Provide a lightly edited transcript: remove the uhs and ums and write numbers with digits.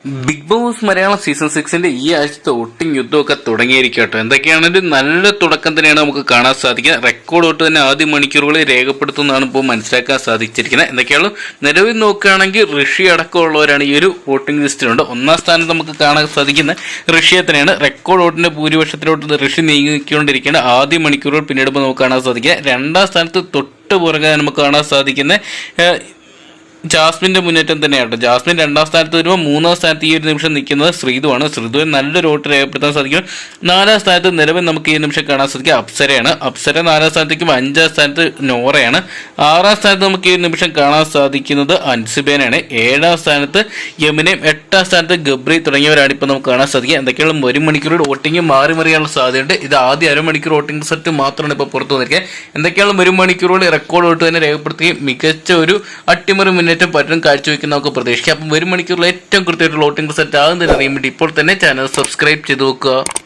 Big boss Malayalam season 6 ഈ ആഴ്ചത്തെ voting യുദ്ധമൊക്കെ തുടങ്ങിയിരിക്കട്ടോ. എന്തൊക്കെയാണെങ്കിലും നല്ല തുടക്കം തന്നെയാണ് നമുക്ക് കാണാൻ സാധിക്കുന്നത്. റെക്കോർഡ് വോട്ട് തന്നെ ആദ്യ മണിക്കൂറുകളിൽ രേഖപ്പെടുത്തുന്നതാണ് ഇപ്പോൾ മനസ്സിലാക്കാൻ സാധിച്ചിരിക്കുന്നത്. എന്തൊക്കെയാണ് നിലവിൽ നോക്കുകയാണെങ്കിൽ ഋഷി അടക്കമുള്ളവരാണ് ഈ ഒരു വോട്ടിംഗ് ലിസ്റ്റിലുണ്ട്. ഒന്നാം സ്ഥാനത്ത് നമുക്ക് കാണാൻ സാധിക്കുന്ന ഋഷിയെ തന്നെയാണ്. റെക്കോർഡ് വോട്ടിന്റെ ഭൂരിപക്ഷത്തിലോട്ട് ഋഷി നീങ്ങിക്കൊണ്ടിരിക്കുകയാണ്. ആദ്യ മണിക്കൂറുകൾ പിന്നിടുമ്പോൾ നമുക്ക് കാണാൻ സാധിക്കുക. രണ്ടാം സ്ഥാനത്ത് തൊട്ട് പുറകെ നമുക്ക് കാണാൻ സാധിക്കുന്ന ജാസ്മിന്റെ മുന്നേറ്റം തന്നെയാട്ടോ. ജാസ്മിൻ രണ്ടാം സ്ഥാനത്ത് വരുമ്പോൾ മൂന്നാം സ്ഥാനത്ത് ഈ ഒരു നിമിഷം നിൽക്കുന്നത് ശ്രീധുവാണ്. ശ്രീധുവിന് നല്ലൊരു വോട്ട് രേഖപ്പെടുത്താൻ സാധിക്കും. നാലാം സ്ഥാനത്ത് നിലവിൽ നമുക്ക് ഈ നിമിഷം കാണാൻ സാധിക്കുക അപ്സരയാണ്. അപ്സര നാലാം സ്ഥാനത്തേക്കും അഞ്ചാം സ്ഥാനത്ത് നോറയാണ്. ആറാം സ്ഥാനത്ത് നമുക്ക് ഈ നിമിഷം കാണാൻ സാധിക്കുന്നത് അൻസിബേനാണ്. ഏഴാം സ്ഥാനത്ത് യമുനയും എട്ടാം സ്ഥാനത്ത് ഗബ്രി തുടങ്ങിയവരാണ് ഇപ്പോൾ നമുക്ക് കാണാൻ സാധിക്കുക. എന്തൊക്കെയാണ് ഒരു മണിക്കൂർ വോട്ടിംഗ് മാറി മറിയാനുള്ള സാധ്യതയുണ്ട്. ഇത് ആദ്യ അരമണിക്കൂർ വോട്ടിംഗ് സെറ്റ് മാത്രമാണ് ഇപ്പോൾ പുറത്തു വന്നിരിക്കുക. എന്തൊക്കെയാണ് ഒരു മണിക്കൂറുകൾ റെക്കോർഡ് വോട്ട് തന്നെ രേഖപ്പെടുത്തുകയും മികച്ച ഒരു അട്ടിമറി മുന്നേറ്റം പലരും കാഴ്ചവെക്കുന്ന നമുക്ക് പ്രതീക്ഷിക്കാം. അപ്പം ഒരു മണിക്കൂറിൽ ഏറ്റവും കൃത്യമായിട്ടുള്ള വോട്ടിംഗ് സെറ്റ് ആകുന്നതിന് അറിയാൻ വേണ്ടി ഇപ്പോൾ തന്നെ ചാനൽ സബ്സ്ക്രൈബ് ചെയ്ത് നോക്കുക.